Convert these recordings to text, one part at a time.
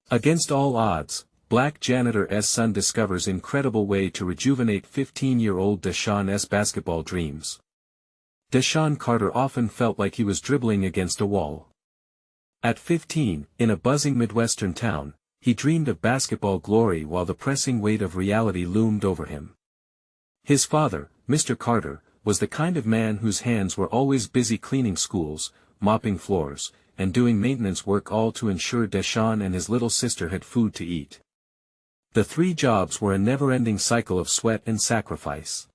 Against all odds, Black Janitor's son discovers incredible way to rejuvenate 15-year-old DeShawn's basketball dreams. DeShawn Carter often felt like he was dribbling against a wall. At 15, in a buzzing Midwestern town, he dreamed of basketball glory while the pressing weight of reality loomed over him. His father, Mr. Carter, was the kind of man whose hands were always busy cleaning schools, mopping floors, and doing maintenance work, all to ensure DeShawn and his little sister had food to eat. The three jobs were a never-ending cycle of sweat and sacrifice.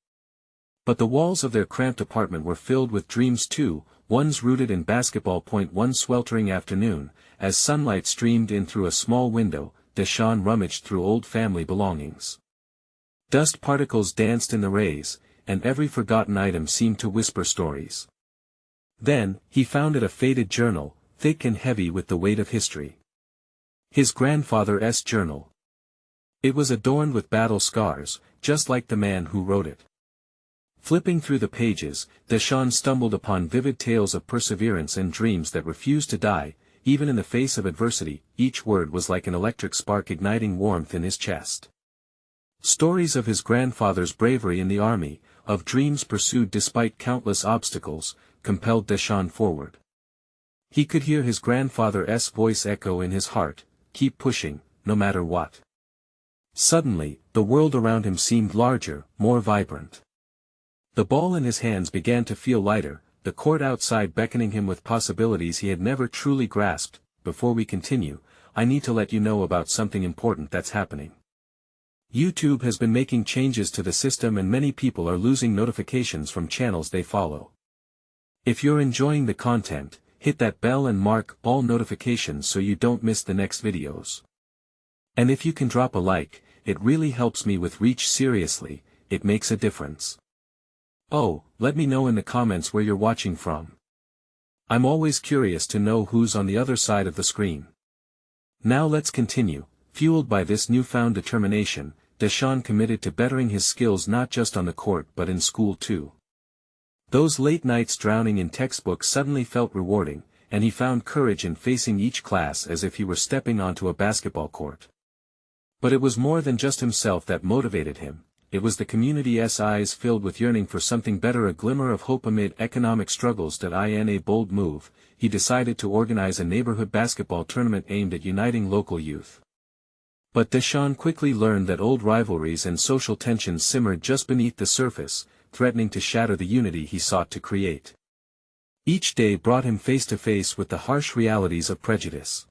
But the walls of their cramped apartment were filled with dreams too, ones rooted in basketball. One sweltering afternoon, as sunlight streamed in through a small window, DeShawn rummaged through old family belongings. Dust particles danced in the rays, and every forgotten item seemed to whisper stories. Then, he found it a faded journal, thick and heavy with the weight of history. His grandfather's journal. It was adorned with battle scars, just like the man who wrote it. Flipping through the pages, DeShawn stumbled upon vivid tales of perseverance and dreams that refused to die, even in the face of adversity. Each word was like an electric spark igniting warmth in his chest. Stories of his grandfather's bravery in the army, of dreams pursued despite countless obstacles, compelled DeShawn forward. He could hear his grandfather's voice echo in his heart, "Keep pushing, no matter what." Suddenly, the world around him seemed larger, more vibrant. The ball in his hands began to feel lighter, the court outside beckoning him with possibilities he had never truly grasped. Before we continue, I need to let you know about something important that's happening. YouTube has been making changes to the system and many people are losing notifications from channels they follow. If you're enjoying the content, hit that bell and mark all notifications so you don't miss the next videos. And if you can drop a like, it really helps me with reach. Seriously, it makes a difference. Oh, let me know in the comments where you're watching from. I'm always curious to know who's on the other side of the screen. Now let's continue. Fueled by this newfound determination, DeShawn committed to bettering his skills not just on the court but in school too. Those late nights drowning in textbooks suddenly felt rewarding, and he found courage in facing each class as if he were stepping onto a basketball court. But it was more than just himself that motivated him. It was the community's eyes filled with yearning for something better, a glimmer of hope amid economic struggles. In a bold move, he decided to organize a neighborhood basketball tournament aimed at uniting local youth. But DeShawn quickly learned that old rivalries and social tensions simmered just beneath the surface, threatening to shatter the unity he sought to create. Each day brought him face to face with the harsh realities of prejudice.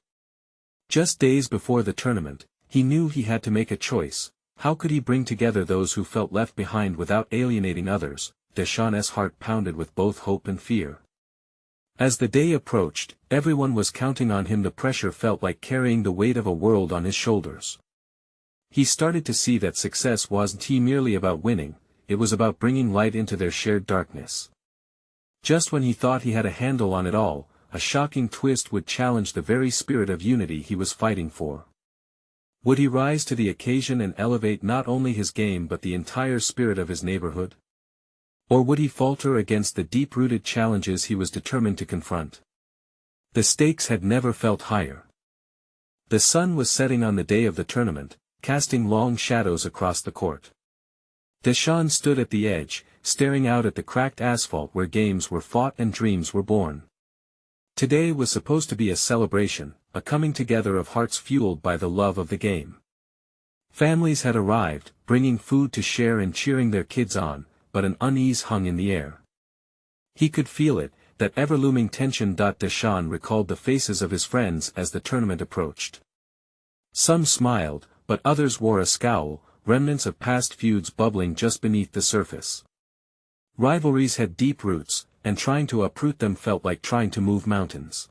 Just days before the tournament, he knew he had to make a choice. How could he bring together those who felt left behind without alienating others? DeShawn's heart pounded with both hope and fear. As the day approached, everyone was counting on him. The pressure felt like carrying the weight of a world on his shoulders. He started to see that success wasn't merely about winning, it was about bringing light into their shared darkness. Just when he thought he had a handle on it all, a shocking twist would challenge the very spirit of unity he was fighting for. Would he rise to the occasion and elevate not only his game but the entire spirit of his neighborhood? Or would he falter against the deep-rooted challenges he was determined to confront? The stakes had never felt higher. The sun was setting on the day of the tournament, casting long shadows across the court. DeShawn stood at the edge, staring out at the cracked asphalt where games were fought and dreams were born. Today was supposed to be a celebration, a coming together of hearts fueled by the love of the game. Families had arrived, bringing food to share and cheering their kids on, but an unease hung in the air. He could feel it, that ever-looming tension. DeShawn recalled the faces of his friends as the tournament approached. Some smiled, but others wore a scowl, remnants of past feuds bubbling just beneath the surface. Rivalries had deep roots, and trying to uproot them felt like trying to move mountains.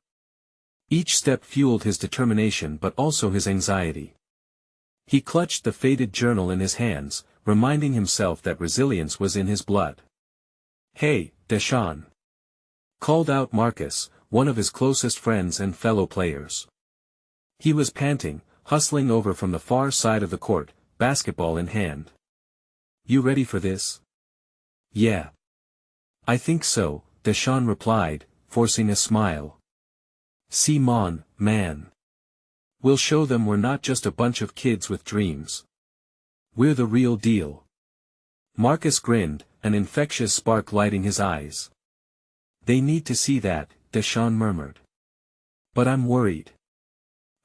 Each step fueled his determination but also his anxiety. He clutched the faded journal in his hands, reminding himself that resilience was in his blood. "Hey, DeShawn!" called out Marcus, one of his closest friends and fellow players. He was panting, hustling over from the far side of the court, basketball in hand. "You ready for this?" "Yeah. I think so," DeShawn replied, forcing a smile. "See mon, man. We'll show them we're not just a bunch of kids with dreams. We're the real deal. Marcus grinned, an infectious spark lighting his eyes. They need to see that, DeShawn murmured. But I'm worried.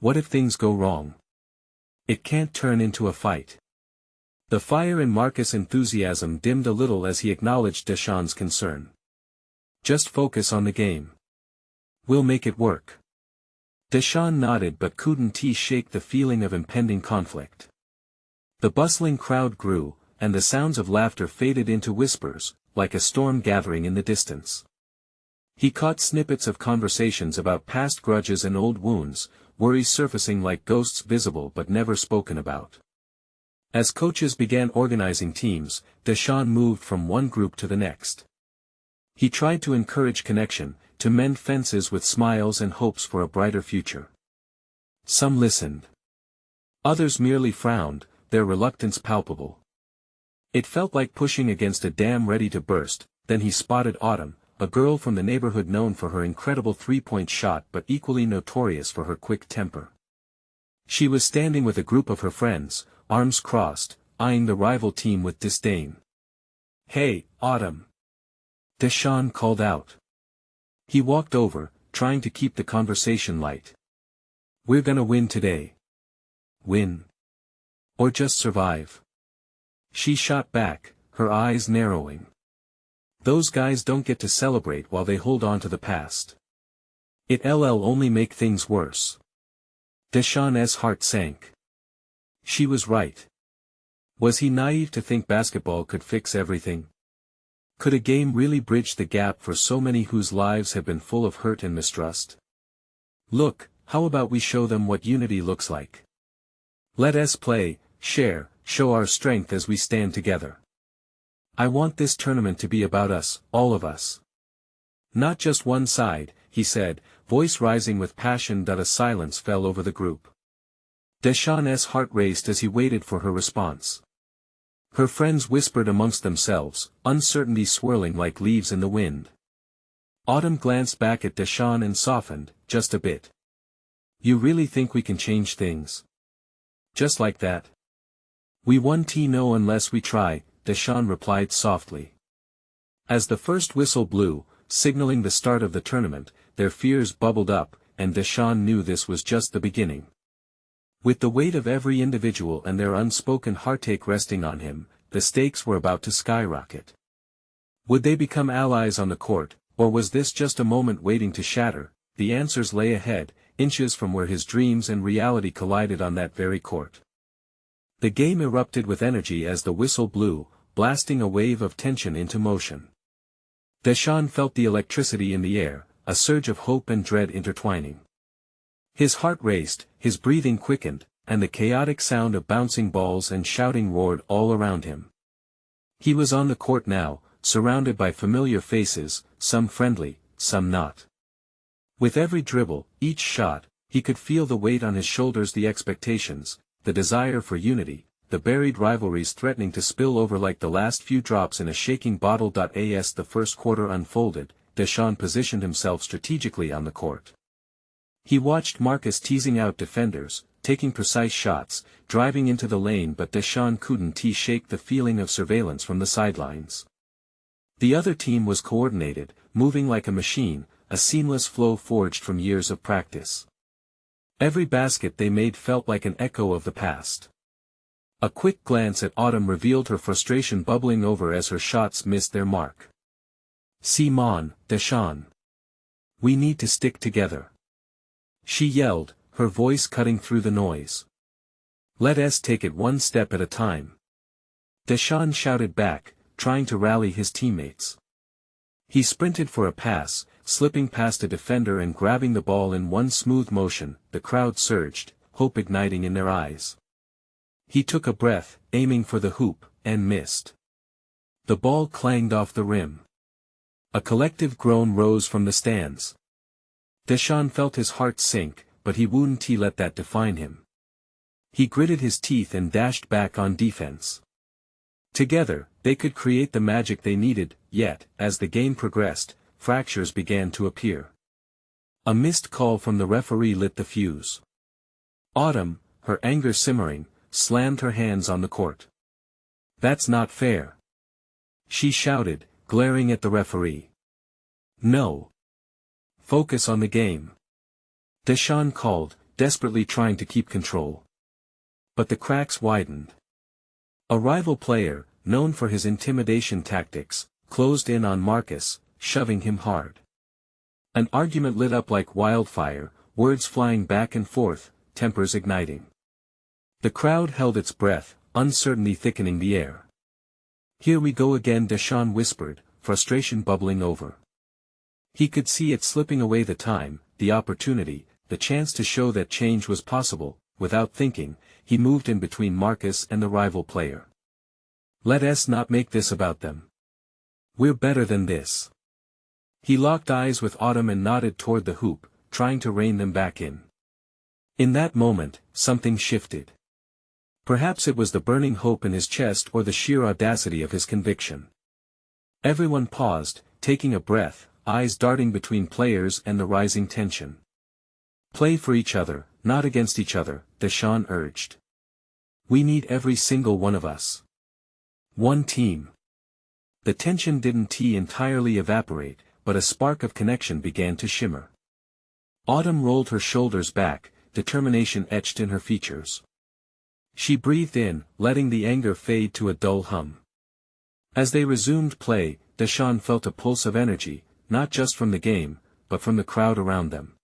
What if things go wrong? It can't turn into a fight. The fire in Marcus' enthusiasm dimmed a little as he acknowledged DeShawn's concern. Just focus on the game. We'll make it work. DeShawn nodded but couldn't shake the feeling of impending conflict. The bustling crowd grew, and the sounds of laughter faded into whispers, like a storm gathering in the distance. He caught snippets of conversations about past grudges and old wounds, worries surfacing like ghosts visible but never spoken about. As coaches began organizing teams, DeShawn moved from one group to the next. He tried to encourage connection, to mend fences with smiles and hopes for a brighter future. Some listened. Others merely frowned, their reluctance palpable. It felt like pushing against a dam ready to burst. Then he spotted Autumn, a girl from the neighborhood known for her incredible three-point shot but equally notorious for her quick temper. She was standing with a group of her friends, arms crossed, eyeing the rival team with disdain. "Hey, Autumn!" DeShawn called out. He walked over, trying to keep the conversation light. "We're gonna win today." "Win? Or just survive?" She shot back, her eyes narrowing. "Those guys don't get to celebrate while they hold on to the past. It'll only make things worse." DeShawn's heart sank. She was right. Was he naive to think basketball could fix everything? Could a game really bridge the gap for so many whose lives have been full of hurt and mistrust? "Look, how about we show them what unity looks like? Let us play, share, show our strength as we stand together. I want this tournament to be about us, all of us. Not just one side," he said, voice rising with passion. A silence fell over the group. DeShawn's heart raced as he waited for her response. Her friends whispered amongst themselves, uncertainty swirling like leaves in the wind. Autumn glanced back at DeShawn and softened, just a bit. "You really think we can change things? Just like that?" "We won't know unless we try," DeShawn replied softly. As the first whistle blew, signaling the start of the tournament, their fears bubbled up, and DeShawn knew this was just the beginning. With the weight of every individual and their unspoken heartache resting on him, the stakes were about to skyrocket. Would they become allies on the court, or was this just a moment waiting to shatter? The answers lay ahead, inches from where his dreams and reality collided on that very court. The game erupted with energy as the whistle blew, blasting a wave of tension into motion. DeShawn felt the electricity in the air, a surge of hope and dread intertwining. His heart raced, his breathing quickened, and the chaotic sound of bouncing balls and shouting roared all around him. He was on the court now, surrounded by familiar faces, some friendly, some not. With every dribble, each shot, he could feel the weight on his shoulders, the expectations, the desire for unity, the buried rivalries threatening to spill over like the last few drops in a shaking bottle. As the first quarter unfolded, DeShawn positioned himself strategically on the court. He watched Marcus teasing out defenders, taking precise shots, driving into the lane, but DeShawn couldn't shake the feeling of surveillance from the sidelines. The other team was coordinated, moving like a machine, a seamless flow forged from years of practice. Every basket they made felt like an echo of the past. A quick glance at Autumn revealed her frustration bubbling over as her shots missed their mark. "See on, DeShawn. We need to stick together," she yelled, her voice cutting through the noise. "Let us take it one step at a time." DeShawn shouted back, trying to rally his teammates. He sprinted for a pass, slipping past a defender and grabbing the ball in one smooth motion. The crowd surged, hope igniting in their eyes. He took a breath, aiming for the hoop, and missed. The ball clanged off the rim. A collective groan rose from the stands. DeShawn felt his heart sink, but he wouldn't let that define him. He gritted his teeth and dashed back on defense. Together, they could create the magic they needed, yet, as the game progressed, fractures began to appear. A missed call from the referee lit the fuse. Autumn, her anger simmering, slammed her hands on the court. "That's not fair," she shouted, glaring at the referee. "No. Focus on the game," DeShawn called, desperately trying to keep control. But the cracks widened. A rival player, known for his intimidation tactics, closed in on Marcus, shoving him hard. An argument lit up like wildfire, words flying back and forth, tempers igniting. The crowd held its breath, uncertainty thickening the air. "Here we go again," DeShawn whispered, frustration bubbling over. He could see it slipping away, the time, the opportunity, the chance to show that change was possible. Without thinking, he moved in between Marcus and the rival player. "Let us not make this about them. We're better than this." He locked eyes with Autumn and nodded toward the hoop, trying to rein them back in. In that moment, something shifted. Perhaps it was the burning hope in his chest or the sheer audacity of his conviction. Everyone paused, taking a breath, eyes darting between players and the rising tension. "Play for each other, not against each other," DeShawn urged. "We need every single one of us. One team." The tension didn't entirely evaporate, but a spark of connection began to shimmer. Autumn rolled her shoulders back, determination etched in her features. She breathed in, letting the anger fade to a dull hum. As they resumed play, DeShawn felt a pulse of energy, not just from the game, but from the crowd around them.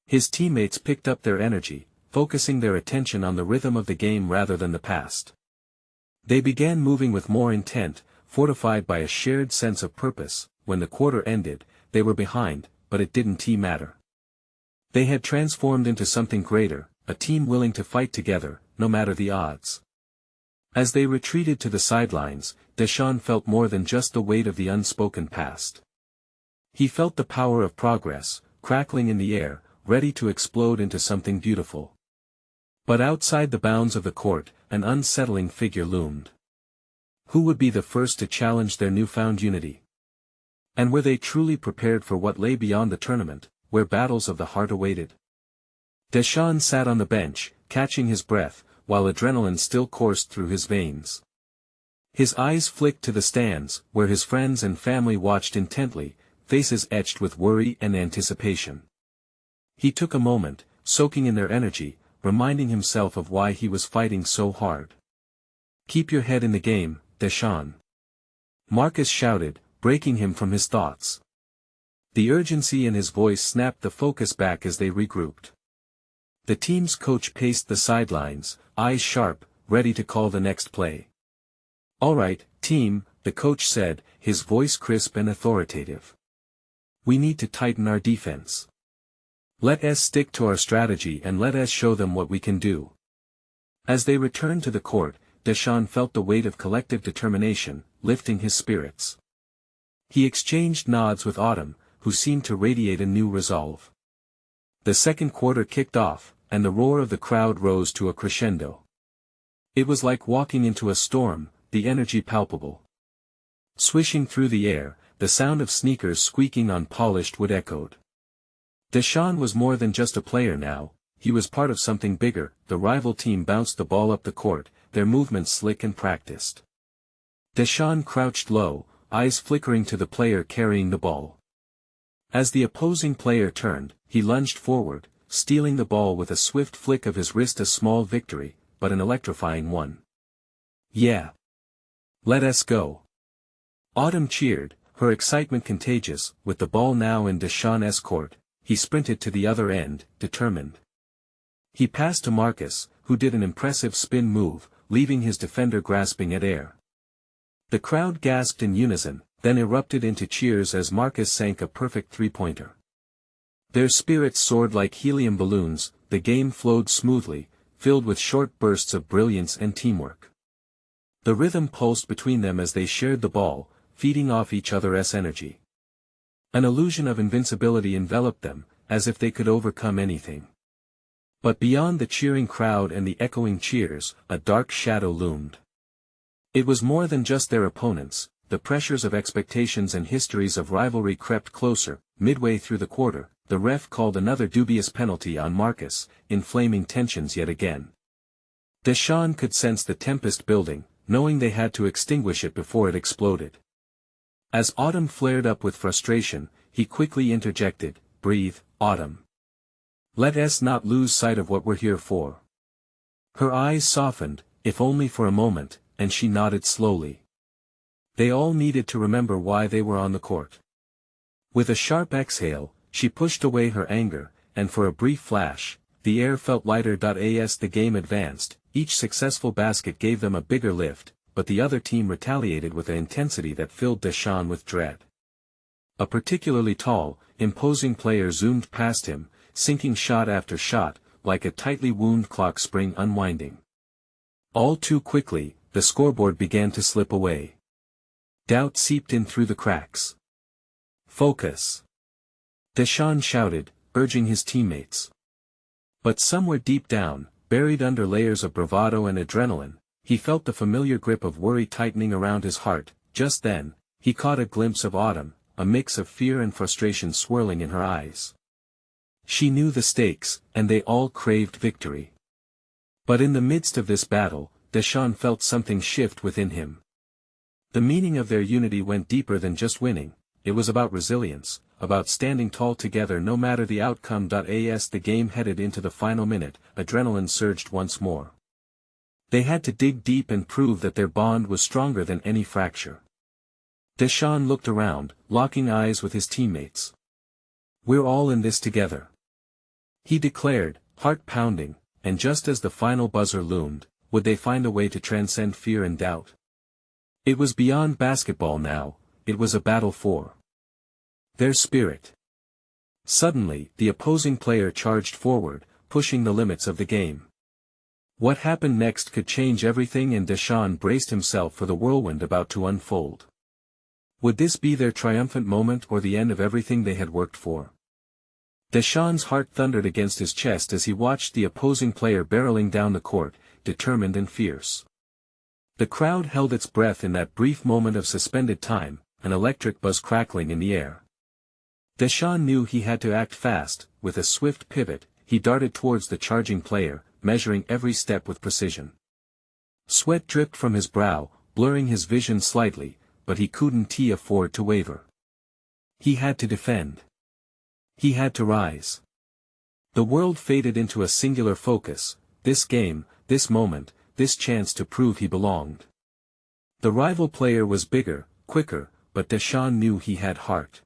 His teammates picked up their energy, focusing their attention on the rhythm of the game rather than the past. They began moving with more intent, fortified by a shared sense of purpose. When the quarter ended, they were behind, but it didn't matter. They had transformed into something greater, a team willing to fight together, no matter the odds. As they retreated to the sidelines, DeShawn felt more than just the weight of the unspoken past. He felt the power of progress, crackling in the air, ready to explode into something beautiful. But outside the bounds of the court, an unsettling figure loomed. Who would be the first to challenge their newfound unity? And were they truly prepared for what lay beyond the tournament, where battles of the heart awaited? DeShawn sat on the bench, catching his breath, while adrenaline still coursed through his veins. His eyes flicked to the stands, where his friends and family watched intently, faces etched with worry and anticipation. He took a moment, soaking in their energy, reminding himself of why he was fighting so hard. "Keep your head in the game, DeShawn," Marcus shouted, breaking him from his thoughts. The urgency in his voice snapped the focus back as they regrouped. The team's coach paced the sidelines, eyes sharp, ready to call the next play. "All right, team," the coach said, his voice crisp and authoritative. "We need to tighten our defense. Let us stick to our strategy and let us show them what we can do." As they returned to the court, DeShawn felt the weight of collective determination, lifting his spirits. He exchanged nods with Autumn, who seemed to radiate a new resolve. The second quarter kicked off, and the roar of the crowd rose to a crescendo. It was like walking into a storm, the energy palpable. Swishing through the air, the sound of sneakers squeaking on polished wood echoed. DeShawn was more than just a player now, he was part of something bigger. The rival team bounced the ball up the court, their movements slick and practiced. DeShawn crouched low, eyes flickering to the player carrying the ball. As the opposing player turned, he lunged forward, stealing the ball with a swift flick of his wrist, a small victory, but an electrifying one. "Yeah. Let us go." Autumn cheered, her excitement contagious. With the ball now in DeShawn's court, he sprinted to the other end, determined. He passed to Marcus, who did an impressive spin move, leaving his defender grasping at air. The crowd gasped in unison, then erupted into cheers as Marcus sank a perfect three-pointer. Their spirits soared like helium balloons, the game flowed smoothly, filled with short bursts of brilliance and teamwork. The rhythm pulsed between them as they shared the ball, feeding off each other's energy. An illusion of invincibility enveloped them, as if they could overcome anything. But beyond the cheering crowd and the echoing cheers, a dark shadow loomed. It was more than just their opponents. The pressures of expectations and histories of rivalry crept closer. Midway through the quarter, the ref called another dubious penalty on Marcus, inflaming tensions yet again. DeShawn could sense the tempest building, knowing they had to extinguish it before it exploded. As Autumn flared up with frustration, he quickly interjected, "Breathe, Autumn. Let us not lose sight of what we're here for." Her eyes softened, if only for a moment, and she nodded slowly. They all needed to remember why they were on the court. With a sharp exhale, she pushed away her anger, and for a brief flash, the air felt lighter. As the game advanced, each successful basket gave them a bigger lift, but the other team retaliated with an intensity that filled DeShawn with dread. A particularly tall, imposing player zoomed past him, sinking shot after shot, like a tightly wound clock spring unwinding. All too quickly, the scoreboard began to slip away. Doubt seeped in through the cracks. "Focus!" DeShawn shouted, urging his teammates. But somewhere deep down, buried under layers of bravado and adrenaline, he felt the familiar grip of worry tightening around his heart. Just then, he caught a glimpse of Autumn, a mix of fear and frustration swirling in her eyes. She knew the stakes, and they all craved victory. But in the midst of this battle, DeShawn felt something shift within him. The meaning of their unity went deeper than just winning. It was about resilience, about standing tall together no matter the outcome. As the game headed into the final minute, adrenaline surged once more. They had to dig deep and prove that their bond was stronger than any fracture. DeShawn looked around, locking eyes with his teammates. "We're all in this together," he declared, heart pounding, and just as the final buzzer loomed, would they find a way to transcend fear and doubt? It was beyond basketball now, it was a battle for their spirit. Suddenly, the opposing player charged forward, pushing the limits of the game. What happened next could change everything, and DeShawn braced himself for the whirlwind about to unfold. Would this be their triumphant moment or the end of everything they had worked for? DeShawn's heart thundered against his chest as he watched the opposing player barreling down the court, determined and fierce. The crowd held its breath in that brief moment of suspended time, an electric buzz crackling in the air. DeShawn knew he had to act fast. With a swift pivot, he darted towards the charging player, measuring every step with precision. Sweat dripped from his brow, blurring his vision slightly, but he couldn't afford to waver. He had to defend. He had to rise. The world faded into a singular focus: this game, this moment, this chance to prove he belonged. The rival player was bigger, quicker, but DeShawn knew he had heart.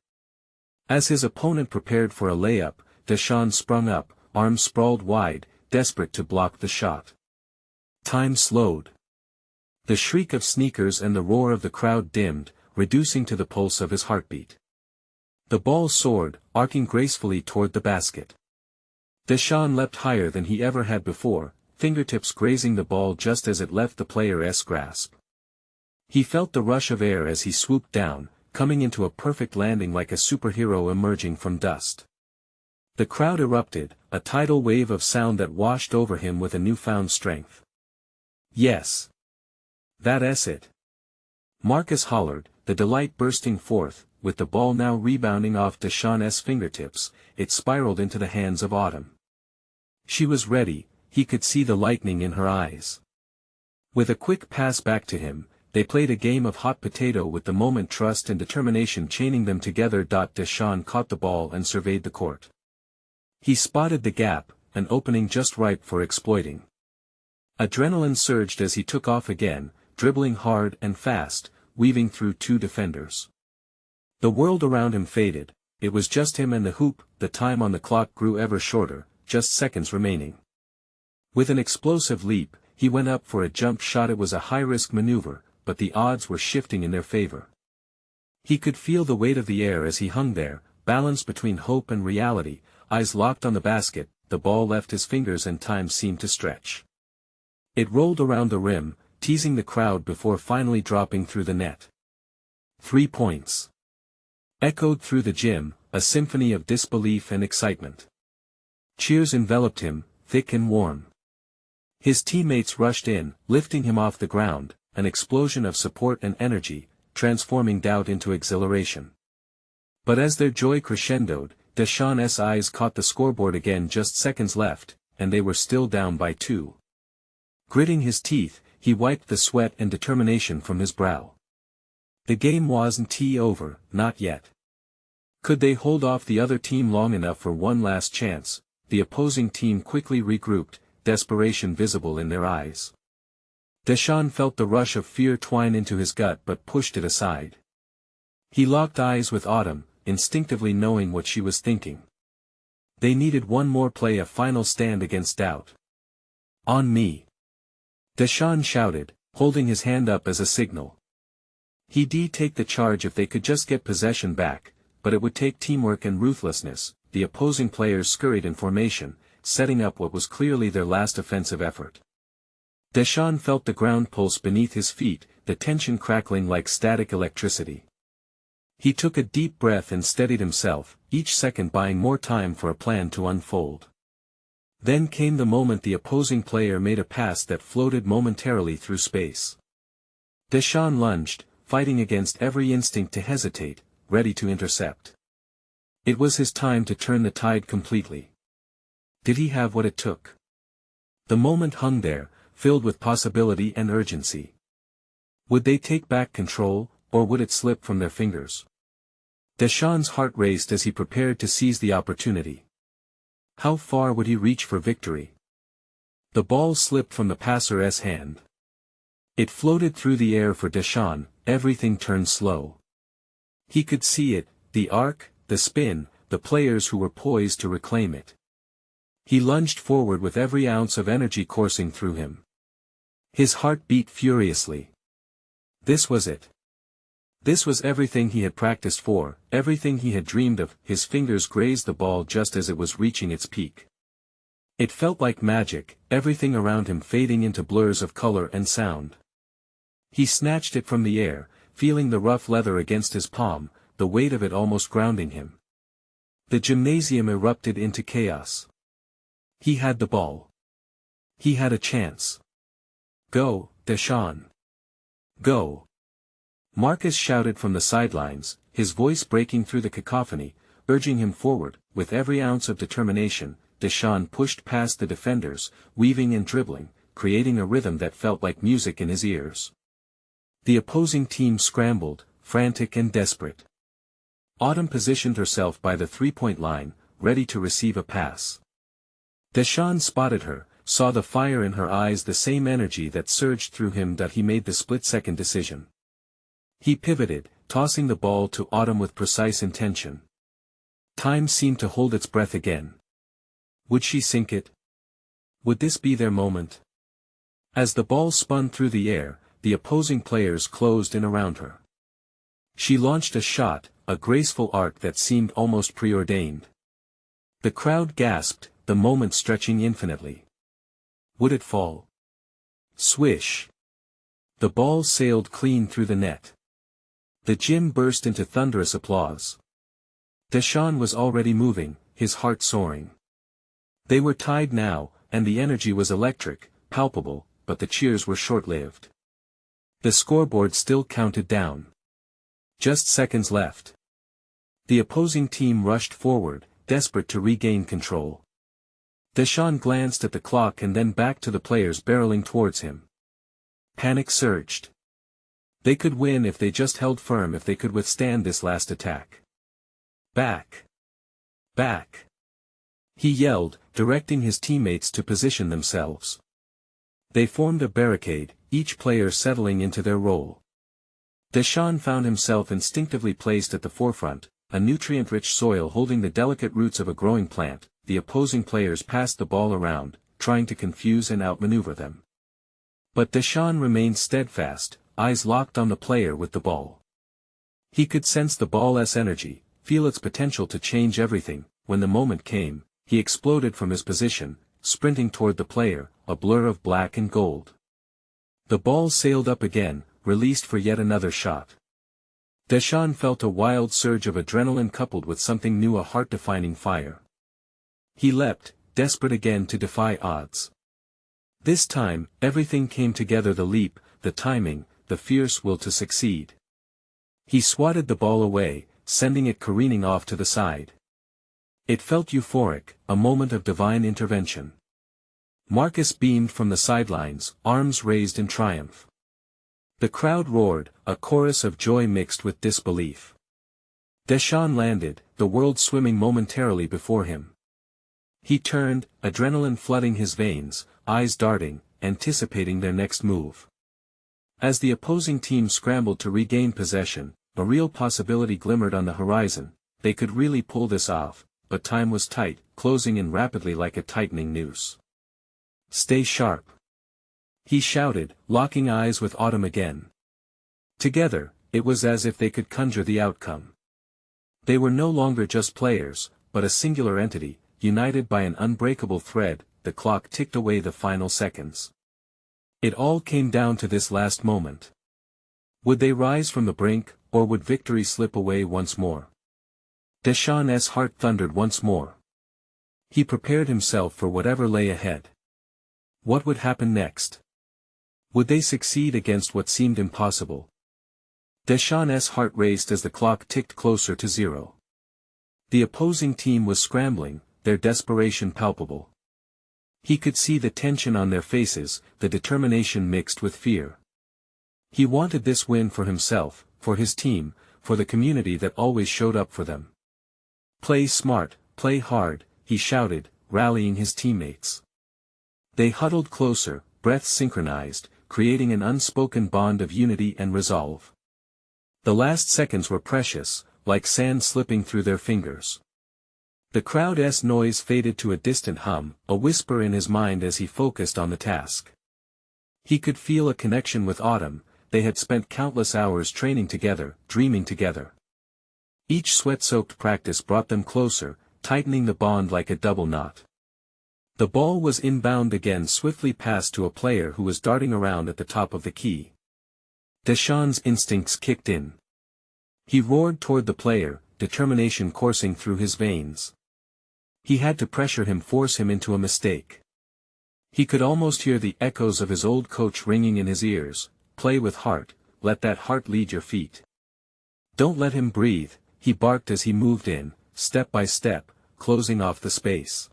As his opponent prepared for a layup, DeShawn sprung up, arms sprawled wide, desperate to block the shot. Time slowed. The shriek of sneakers and the roar of the crowd dimmed, reducing to the pulse of his heartbeat. The ball soared, arcing gracefully toward the basket. DeShawn leapt higher than he ever had before, fingertips grazing the ball just as it left the player's grasp. He felt the rush of air as he swooped down, coming into a perfect landing like a superhero emerging from dust. The crowd erupted, a tidal wave of sound that washed over him with a newfound strength. "Yes. That's it!" Marcus hollered, the delight bursting forth. With the ball now rebounding off DeShawn's fingertips, it spiraled into the hands of Autumn. She was ready, he could see the lightning in her eyes. With a quick pass back to him, they played a game of hot potato with the moment trust and determination chaining them together. DeShawn caught the ball and surveyed the court. He spotted the gap, an opening just ripe for exploiting. Adrenaline surged as he took off again, dribbling hard and fast, weaving through two defenders. The world around him faded, it was just him and the hoop. The time on the clock grew ever shorter, just seconds remaining. With an explosive leap, he went up for a jump shot. It was a high-risk maneuver, but the odds were shifting in their favor. He could feel the weight of the air as he hung there, balanced between hope and reality, eyes locked on the basket. The ball left his fingers and time seemed to stretch. It rolled around the rim, teasing the crowd before finally dropping through the net. 3 points. Echoed through the gym, a symphony of disbelief and excitement. Cheers enveloped him, thick and warm. His teammates rushed in, lifting him off the ground, an explosion of support and energy, transforming doubt into exhilaration. But as their joy crescendoed, DeShawn's eyes caught the scoreboard again, just seconds left, and they were still down by 2. Gritting his teeth, he wiped the sweat and determination from his brow. The game wasn't over, not yet. Could they hold off the other team long enough for one last chance? The opposing team quickly regrouped, desperation visible in their eyes. DeShawn felt the rush of fear twine into his gut but pushed it aside. He locked eyes with Autumn, instinctively knowing what she was thinking. They needed one more play, a final stand against doubt. "On me!" DeShawn shouted, holding his hand up as a signal. He'd take the charge if they could just get possession back, but it would take teamwork and ruthlessness. The opposing players scurried in formation, setting up what was clearly their last offensive effort. DeShawn felt the ground pulse beneath his feet, the tension crackling like static electricity. He took a deep breath and steadied himself, each second buying more time for a plan to unfold. Then came the moment the opposing player made a pass that floated momentarily through space. DeShawn lunged, fighting against every instinct to hesitate, ready to intercept. It was his time to turn the tide completely. Did he have what it took? The moment hung there, filled with possibility and urgency. Would they take back control, or would it slip from their fingers? DeShawn's heart raced as he prepared to seize the opportunity. How far would he reach for victory? The ball slipped from the passer's hand. It floated through the air for DeShawn. Everything turned slow. He could see it, the arc, the spin, the players who were poised to reclaim it. He lunged forward with every ounce of energy coursing through him. His heart beat furiously. This was it. This was everything he had practiced for, everything he had dreamed of. His fingers grazed the ball just as it was reaching its peak. It felt like magic, everything around him fading into blurs of color and sound. He snatched it from the air, feeling the rough leather against his palm, the weight of it almost grounding him. The gymnasium erupted into chaos. He had the ball. He had a chance. "Go, DeShawn. Go!" Marcus shouted from the sidelines, his voice breaking through the cacophony, urging him forward. With every ounce of determination, DeShawn pushed past the defenders, weaving and dribbling, creating a rhythm that felt like music in his ears. The opposing team scrambled, frantic and desperate. Autumn positioned herself by the three-point line, ready to receive a pass. DeShawn spotted her, saw the fire in her eyes, the same energy that surged through him. That he made the split-second decision. He pivoted, tossing the ball to Autumn with precise intention. Time seemed to hold its breath again. Would she sink it? Would this be their moment? As the ball spun through the air, the opposing players closed in around her. She launched a shot, a graceful arc that seemed almost preordained. The crowd gasped, the moment stretching infinitely. Would it fall? Swish! The ball sailed clean through the net. The gym burst into thunderous applause. DeShawn was already moving, his heart soaring. They were tied now, and the energy was electric, palpable, but the cheers were short-lived. The scoreboard still counted down. Just seconds left. The opposing team rushed forward, desperate to regain control. DeShawn glanced at the clock and then back to the players barreling towards him. Panic surged. They could win if they just held firm, if they could withstand this last attack. Back! Back! He yelled, directing his teammates to position themselves. They formed a barricade, each player settling into their role. DeShawn found himself instinctively placed at the forefront, a nutrient-rich soil holding the delicate roots of a growing plant. The opposing players passed the ball around, trying to confuse and outmaneuver them. But DeShawn remained steadfast, eyes locked on the player with the ball. He could sense the ball's energy, feel its potential to change everything. When the moment came, he exploded from his position, sprinting toward the player, a blur of black and gold. The ball sailed up again, released for yet another shot. DeShawn felt a wild surge of adrenaline coupled with something new, a heart-defining fire. He leapt, desperate again to defy odds. This time, everything came together: the leap, the timing, the fierce will to succeed. He swatted the ball away, sending it careening off to the side. It felt euphoric, a moment of divine intervention. Marcus beamed from the sidelines, arms raised in triumph. The crowd roared, a chorus of joy mixed with disbelief. DeShawn landed, the world swimming momentarily before him. He turned, adrenaline flooding his veins, eyes darting, anticipating their next move. As the opposing team scrambled to regain possession, a real possibility glimmered on the horizon. They could really pull this off, but time was tight, closing in rapidly like a tightening noose. "Stay sharp," he shouted, locking eyes with Autumn again. Together, it was as if they could conjure the outcome. They were no longer just players, but a singular entity, united by an unbreakable thread. The clock ticked away the final seconds. It all came down to this last moment. Would they rise from the brink, or would victory slip away once more? DeShawn's heart thundered once more. He prepared himself for whatever lay ahead. What would happen next? Would they succeed against what seemed impossible? DeShawn's heart raced as the clock ticked closer to zero. The opposing team was scrambling, their desperation palpable. He could see the tension on their faces, the determination mixed with fear. He wanted this win for himself, for his team, for the community that always showed up for them. "Play smart, play hard," he shouted, rallying his teammates. They huddled closer, breaths synchronized, creating an unspoken bond of unity and resolve. The last seconds were precious, like sand slipping through their fingers. The crowd's noise faded to a distant hum, a whisper in his mind as he focused on the task. He could feel a connection with Autumn. They had spent countless hours training together, dreaming together. Each sweat-soaked practice brought them closer, tightening the bond like a double knot. The ball was inbound again, swiftly passed to a player who was darting around at the top of the key. DeShawn's instincts kicked in. He roared toward the player, determination coursing through his veins. He had to pressure him, force him into a mistake. He could almost hear the echoes of his old coach ringing in his ears. "Play with heart, let that heart lead your feet. Don't let him breathe," he barked as he moved in, step by step, closing off the space.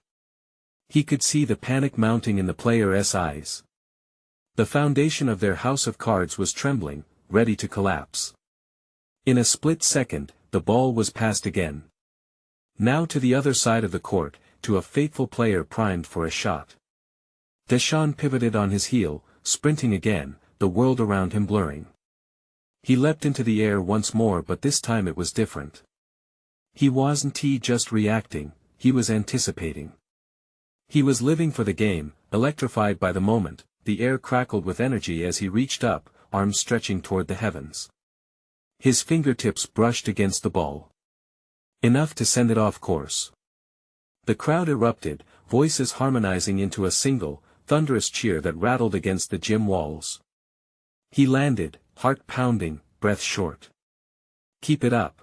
He could see the panic mounting in the player's eyes. The foundation of their house of cards was trembling, ready to collapse. In a split second, the ball was passed again. Now to the other side of the court, to a faithful player primed for a shot. DeShawn pivoted on his heel, sprinting again, the world around him blurring. He leapt into the air once more, but this time it was different. He wasn't just reacting, he was anticipating. He was living for the game, electrified by the moment. The air crackled with energy as he reached up, arms stretching toward the heavens. His fingertips brushed against the ball. Enough to send it off course. The crowd erupted, voices harmonizing into a single, thunderous cheer that rattled against the gym walls. He landed, heart pounding, breath short. "Keep it up.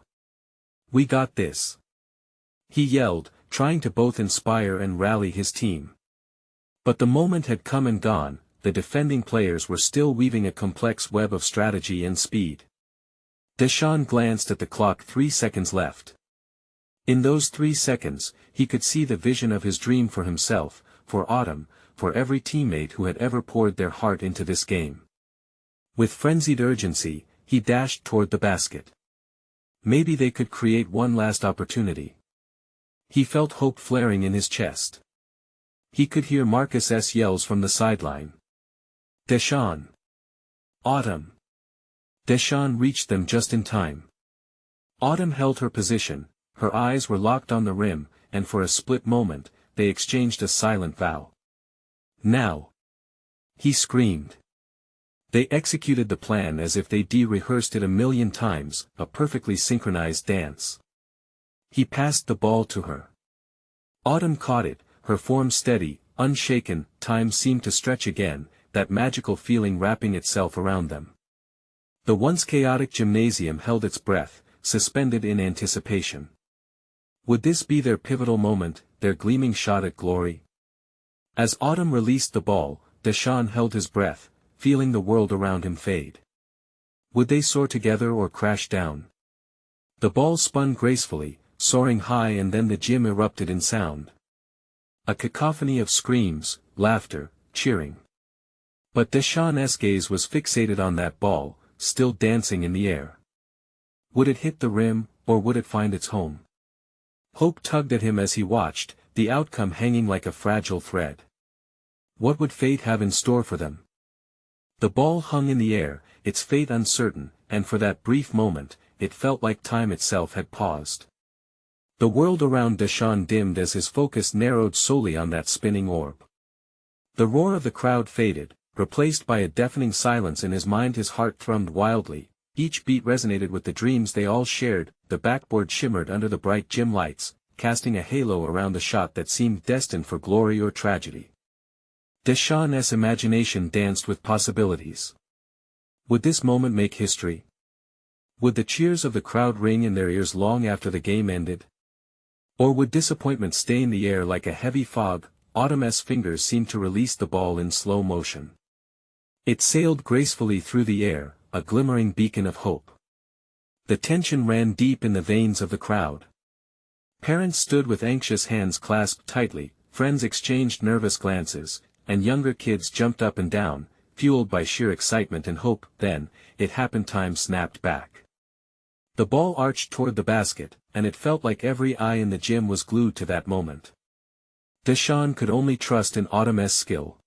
We got this," he yelled, trying to both inspire and rally his team. But the moment had come and gone. The defending players were still weaving a complex web of strategy and speed. DeShawn glanced at the clock. 3 seconds left. In those 3 seconds, he could see the vision of his dream for himself, for Autumn, for every teammate who had ever poured their heart into this game. With frenzied urgency, he dashed toward the basket. Maybe they could create one last opportunity. He felt hope flaring in his chest. He could hear Marcus's yells from the sideline. "DeShawn! Autumn!" DeShawn reached them just in time. Autumn held her position, her eyes were locked on the rim, and for a split moment, they exchanged a silent vow. "Now!" he screamed. They executed the plan as if they'd rehearsed it a million times, a perfectly synchronized dance. He passed the ball to her. Autumn caught it, her form steady, unshaken. Time seemed to stretch again, that magical feeling wrapping itself around them. The once chaotic gymnasium held its breath, suspended in anticipation. Would this be their pivotal moment, their gleaming shot at glory? As Autumn released the ball, DeShawn held his breath, feeling the world around him fade. Would they soar together or crash down? The ball spun gracefully, soaring high, and then the gym erupted in sound. A cacophony of screams, laughter, cheering. But DeShawn's gaze was fixated on that ball, still dancing in the air. Would it hit the rim, or would it find its home? Hope tugged at him as he watched, the outcome hanging like a fragile thread. What would fate have in store for them? The ball hung in the air, its fate uncertain, and for that brief moment, it felt like time itself had paused. The world around DeShawn dimmed as his focus narrowed solely on that spinning orb. The roar of the crowd faded, replaced by a deafening silence in his mind. His heart thrummed wildly, each beat resonated with the dreams they all shared. The backboard shimmered under the bright gym lights, casting a halo around the shot that seemed destined for glory or tragedy. DeShawn's imagination danced with possibilities. Would this moment make history? Would the cheers of the crowd ring in their ears long after the game ended? Or would disappointment stain the air like a heavy fog? Autumn's fingers seemed to release the ball in slow motion. It sailed gracefully through the air, a glimmering beacon of hope. The tension ran deep in the veins of the crowd. Parents stood with anxious hands clasped tightly, friends exchanged nervous glances, and younger kids jumped up and down, fueled by sheer excitement and hope. Then, it happened. Time snapped back. The ball arched toward the basket, and it felt like every eye in the gym was glued to that moment. DeShawn could only trust in Autumn's skill.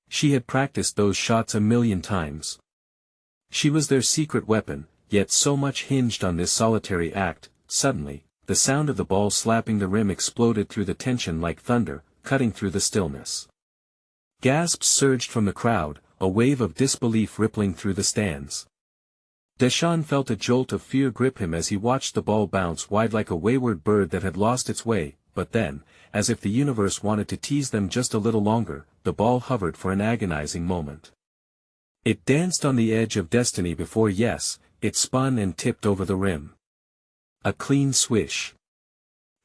She had practiced those shots a million times. She was their secret weapon, yet so much hinged on this solitary act. Suddenly, the sound of the ball slapping the rim exploded through the tension like thunder, cutting through the stillness. Gasps surged from the crowd, a wave of disbelief rippling through the stands. DeShawn felt a jolt of fear grip him as he watched the ball bounce wide like a wayward bird that had lost its way. But then, as if the universe wanted to tease them just a little longer, the ball hovered for an agonizing moment. It danced on the edge of destiny before it spun and tipped over the rim. A clean swish.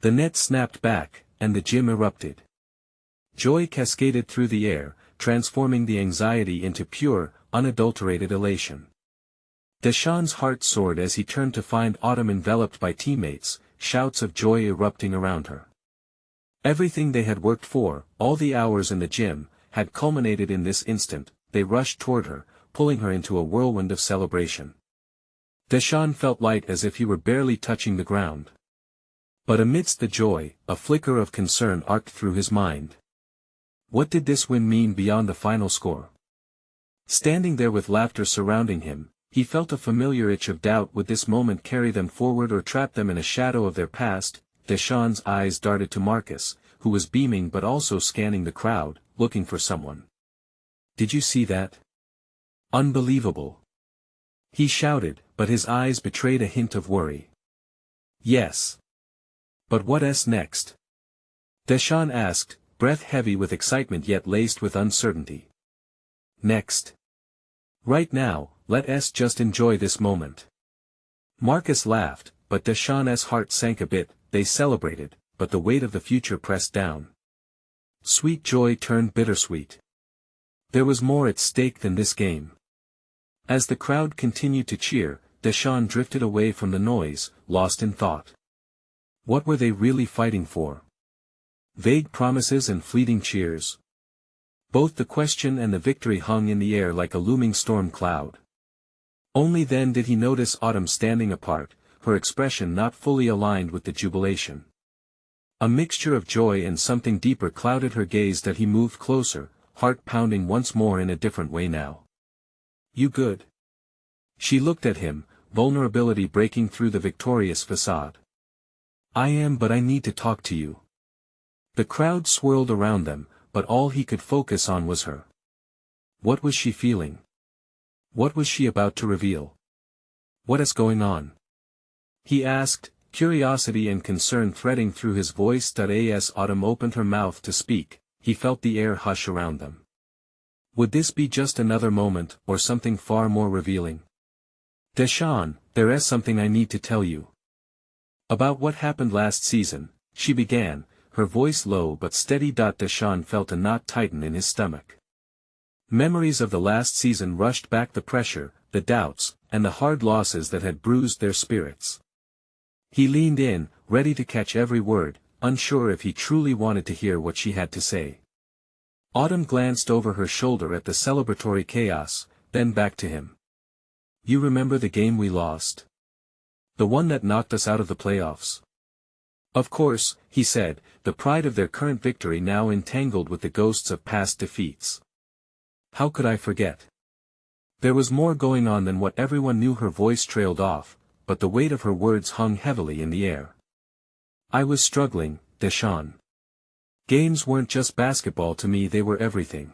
The net snapped back, and the gym erupted. Joy cascaded through the air, transforming the anxiety into pure, unadulterated elation. DeShawn's heart soared as he turned to find Autumn enveloped by teammates, shouts of joy erupting around her. Everything they had worked for, all the hours in the gym, had culminated in this instant. They rushed toward her, pulling her into a whirlwind of celebration. DeShawn felt light as if he were barely touching the ground. But amidst the joy, a flicker of concern arced through his mind. What did this win mean beyond the final score? Standing there with laughter surrounding him, he felt a familiar itch of doubt. Would this moment carry them forward or trap them in a shadow of their past? DeShawn's eyes darted to Marcus, who was beaming but also scanning the crowd, looking for someone. "Did you see that? Unbelievable!" he shouted, but his eyes betrayed a hint of worry. "Yes. But what's next?" DeShawn asked, breath heavy with excitement yet laced with uncertainty. "Next? Right now, let us just enjoy this moment." Marcus laughed, but DeShawn's heart sank a bit. They celebrated, but the weight of the future pressed down. Sweet joy turned bittersweet. There was more at stake than this game. As the crowd continued to cheer, DeShawn drifted away from the noise, lost in thought. What were they really fighting for? Vague promises and fleeting cheers. Both the question and the victory hung in the air like a looming storm cloud. Only then did he notice Autumn standing apart, her expression not fully aligned with the jubilation. A mixture of joy and something deeper clouded her gaze that he moved closer, heart pounding once more in a different way now. "You good?" She looked at him, vulnerability breaking through the victorious facade. "I am, but I need to talk to you." The crowd swirled around them, but all he could focus on was her. What was she feeling? What was she about to reveal? "What is going on?" he asked, curiosity and concern threading through his voice. As Autumn opened her mouth to speak, he felt the air hush around them. Would this be just another moment, or something far more revealing? "DeShawn, there is something I need to tell you. About what happened last season," she began, her voice low but steady. DeShawn felt a knot tighten in his stomach. Memories of the last season rushed back, the pressure, the doubts, and the hard losses that had bruised their spirits. He leaned in, ready to catch every word, unsure if he truly wanted to hear what she had to say. Autumn glanced over her shoulder at the celebratory chaos, then back to him. "You remember the game we lost? The one that knocked us out of the playoffs?" "Of course," he said, the pride of their current victory now entangled with the ghosts of past defeats. "How could I forget?" There was more going on than what everyone knew. Her voice trailed off, but the weight of her words hung heavily in the air. "I was struggling, DeShawn. Games weren't just basketball to me, they were everything.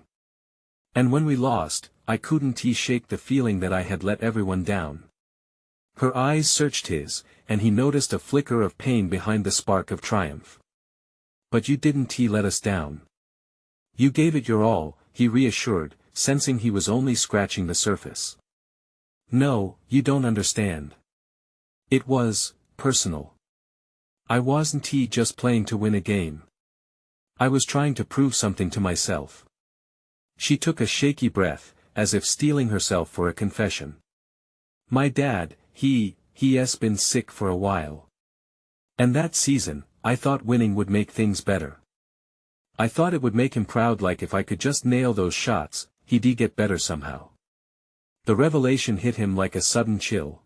And when we lost, I couldn't shake the feeling that I had let everyone down." Her eyes searched his, and he noticed a flicker of pain behind the spark of triumph. "But you didn't let us down. You gave it your all," he reassured, sensing he was only scratching the surface. "No, you don't understand. It was personal. I wasn't just playing to win a game. I was trying to prove something to myself." She took a shaky breath, as if steeling herself for a confession. "My dad, he's been sick for a while. And that season, I thought winning would make things better. I thought it would make him proud, like if I could just nail those shots, he'd get better somehow." The revelation hit him like a sudden chill.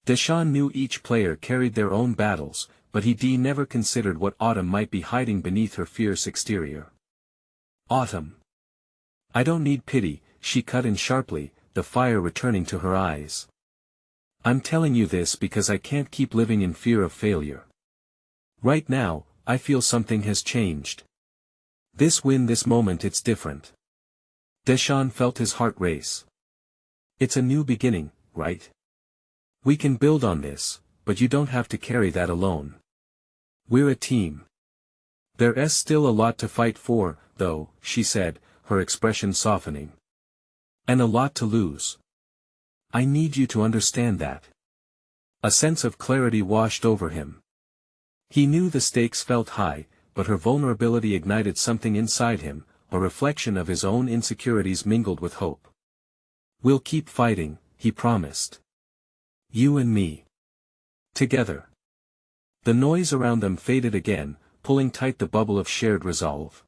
DeShawn knew each player carried their own battles, but he never considered what Autumn might be hiding beneath her fierce exterior. "Autumn. I don't need pity," she cut in sharply, the fire returning to her eyes. "I'm telling you this because I can't keep living in fear of failure. Right now, I feel something has changed. This win, this moment, it's different." DeShawn felt his heart race. "It's a new beginning, right? We can build on this, but you don't have to carry that alone. We're a team. There's still a lot to fight for, though," she said, her expression softening. "And a lot to lose. I need you to understand that." A sense of clarity washed over him. He knew the stakes felt high, but her vulnerability ignited something inside him, a reflection of his own insecurities mingled with hope. "We'll keep fighting," he promised. "You and me. Together." The noise around them faded again, pulling tight the bubble of shared resolve.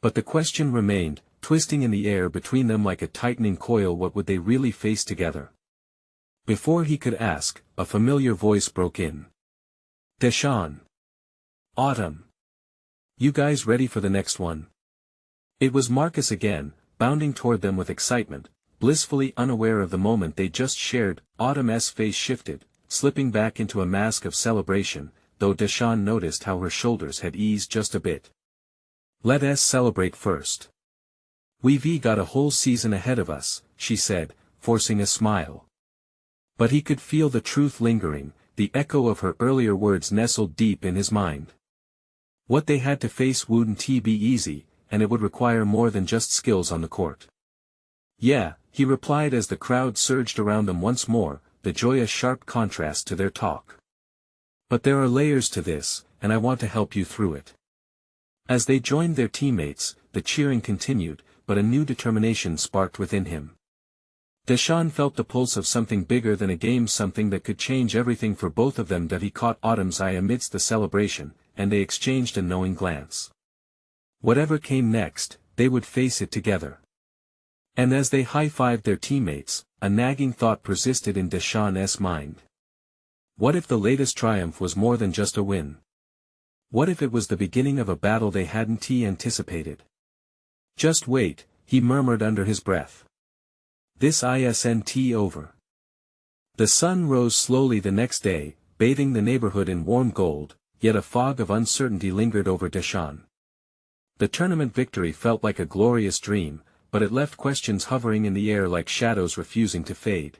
But the question remained, twisting in the air between them like a tightening coil. What would they really face together? Before he could ask, a familiar voice broke in. "DeShawn. Autumn. You guys ready for the next one?" It was Marcus again, bounding toward them with excitement, blissfully unaware of the moment they just shared. Autumn's face shifted, slipping back into a mask of celebration, though DeShawn noticed how her shoulders had eased just a bit. "Let us celebrate first. We've got a whole season ahead of us," she said, forcing a smile. But he could feel the truth lingering, the echo of her earlier words nestled deep in his mind. What they had to face wouldn't be easy, and it would require more than just skills on the court. "Yeah," he replied as the crowd surged around them once more, the joy a sharp contrast to their talk. "But there are layers to this, and I want to help you through it." As they joined their teammates, the cheering continued, but a new determination sparked within him. DeShawn felt the pulse of something bigger than a game, something that could change everything for both of them. That he caught Autumn's eye amidst the celebration, and they exchanged a knowing glance. Whatever came next, they would face it together. And as they high-fived their teammates, a nagging thought persisted in DeShawn's mind. What if the latest triumph was more than just a win? What if it was the beginning of a battle they hadn't anticipated? "Just wait," he murmured under his breath. "This isn't over." The sun rose slowly the next day, bathing the neighborhood in warm gold, yet a fog of uncertainty lingered over DeShawn. The tournament victory felt like a glorious dream, but it left questions hovering in the air like shadows refusing to fade.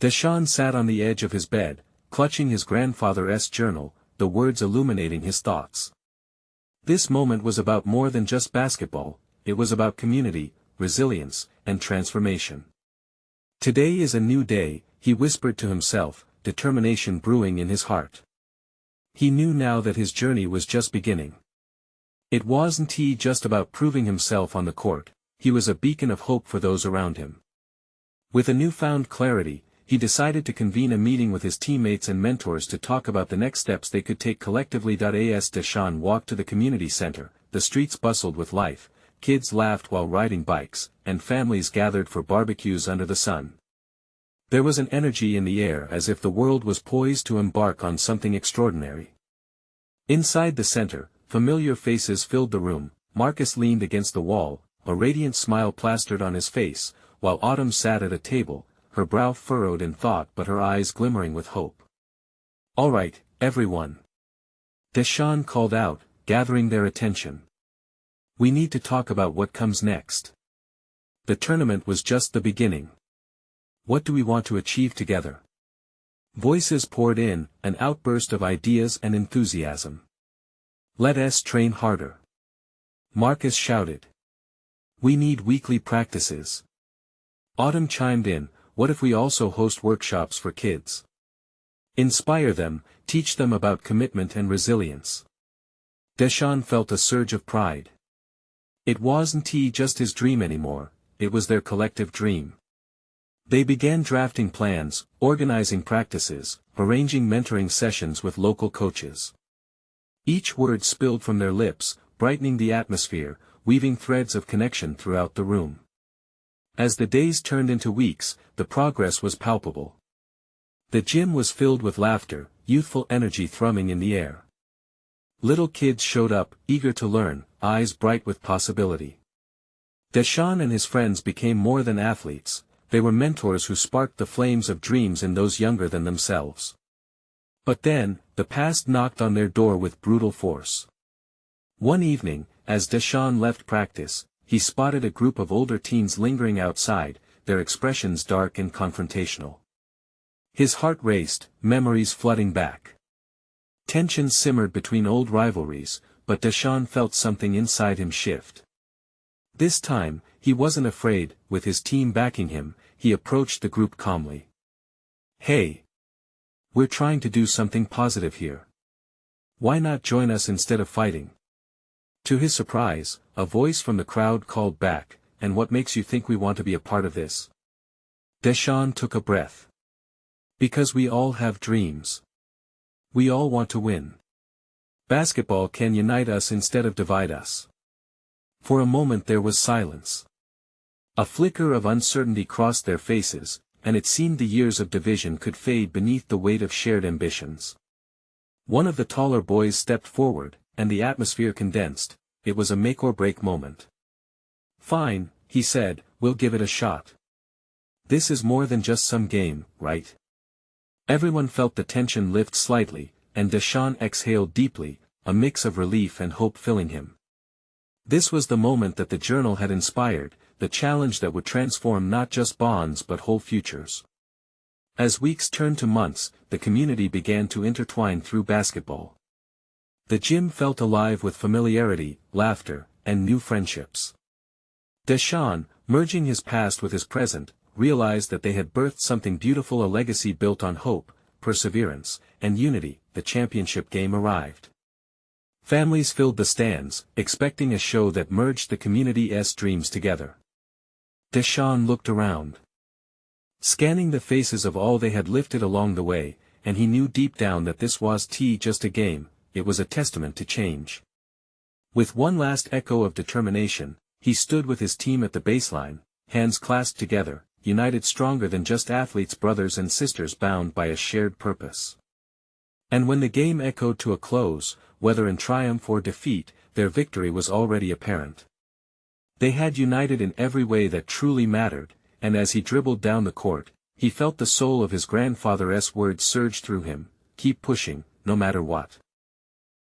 DeShawn sat on the edge of his bed, clutching his grandfather's journal, the words illuminating his thoughts. This moment was about more than just basketball, it was about community, resilience, and transformation. "Today is a new day," he whispered to himself, determination brewing in his heart. He knew now that his journey was just beginning. It wasn't just about proving himself on the court, he was a beacon of hope for those around him. With a newfound clarity, he decided to convene a meeting with his teammates and mentors to talk about the next steps they could take collectively. As DeShawn walked to the community center, the streets bustled with life, kids laughed while riding bikes, and families gathered for barbecues under the sun. There was an energy in the air as if the world was poised to embark on something extraordinary. Inside the center, familiar faces filled the room. Marcus leaned against the wall, a radiant smile plastered on his face, while Autumn sat at a table, her brow furrowed in thought but her eyes glimmering with hope. "All right, everyone," DeShawn called out, gathering their attention. "We need to talk about what comes next. The tournament was just the beginning. What do we want to achieve together?" Voices poured in, an outburst of ideas and enthusiasm. "Let us train harder," Marcus shouted. "We need weekly practices." Autumn chimed in, "What if we also host workshops for kids? Inspire them, teach them about commitment and resilience." DeShawn felt a surge of pride. It wasn't just his dream anymore, it was their collective dream. They began drafting plans, organizing practices, arranging mentoring sessions with local coaches. Each word spilled from their lips, brightening the atmosphere, weaving threads of connection throughout the room. As the days turned into weeks, the progress was palpable. The gym was filled with laughter, youthful energy thrumming in the air. Little kids showed up, eager to learn, eyes bright with possibility. DeShawn and his friends became more than athletes, they were mentors who sparked the flames of dreams in those younger than themselves. But then, the past knocked on their door with brutal force. One evening, as DeShawn left practice, he spotted a group of older teens lingering outside, their expressions dark and confrontational. His heart raced, memories flooding back. Tension simmered between old rivalries, but DeShawn felt something inside him shift. This time, he wasn't afraid. With his team backing him, he approached the group calmly. "Hey! We're trying to do something positive here. Why not join us instead of fighting?" To his surprise, a voice from the crowd called back, "And what makes you think we want to be a part of this?" DeShawn took a breath. "Because we all have dreams. We all want to win. Basketball can unite us instead of divide us." For a moment there was silence. A flicker of uncertainty crossed their faces, and it seemed the years of division could fade beneath the weight of shared ambitions. One of the taller boys stepped forward, and the atmosphere condensed. It was a make-or-break moment. "Fine," he said, "we'll give it a shot. This is more than just some game, right?" Everyone felt the tension lift slightly, and DeShawn exhaled deeply, a mix of relief and hope filling him. This was the moment that the journal had inspired, the challenge that would transform not just bonds but whole futures. As weeks turned to months, the community began to intertwine through basketball. The gym felt alive with familiarity, laughter, and new friendships. DeShawn, merging his past with his present, realized that they had birthed something beautiful, a legacy built on hope, perseverance, and unity. The championship game arrived. Families filled the stands, expecting a show that merged the community's dreams together. DeShawn looked around, scanning the faces of all they had lifted along the way, and he knew deep down that this wasn't just a game, it was a testament to change. With one last echo of determination, he stood with his team at the baseline, hands clasped together, united, stronger than just athletes, brothers and sisters bound by a shared purpose. And when the game echoed to a close, whether in triumph or defeat, their victory was already apparent. They had united in every way that truly mattered, and as he dribbled down the court, he felt the soul of his grandfather's words surge through him: "Keep pushing, no matter what."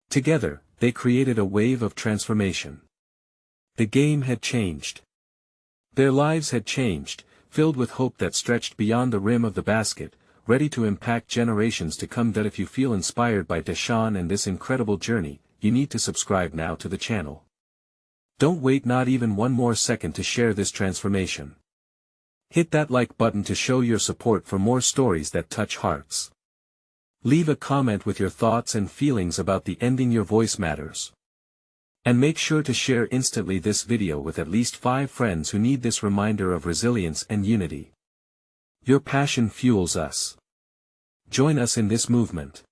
Together, they created a wave of transformation. The game had changed. Their lives had changed, filled with hope that stretched beyond the rim of the basket, ready to impact generations to come. If you feel inspired by DeShawn and this incredible journey, you need to subscribe now to the channel. Don't wait not even one more second to share this transformation. Hit that like button to show your support for more stories that touch hearts. Leave a comment with your thoughts and feelings about the ending. Your voice matters. And make sure to share instantly this video with at least 5 friends who need this reminder of resilience and unity. Your passion fuels us. Join us in this movement.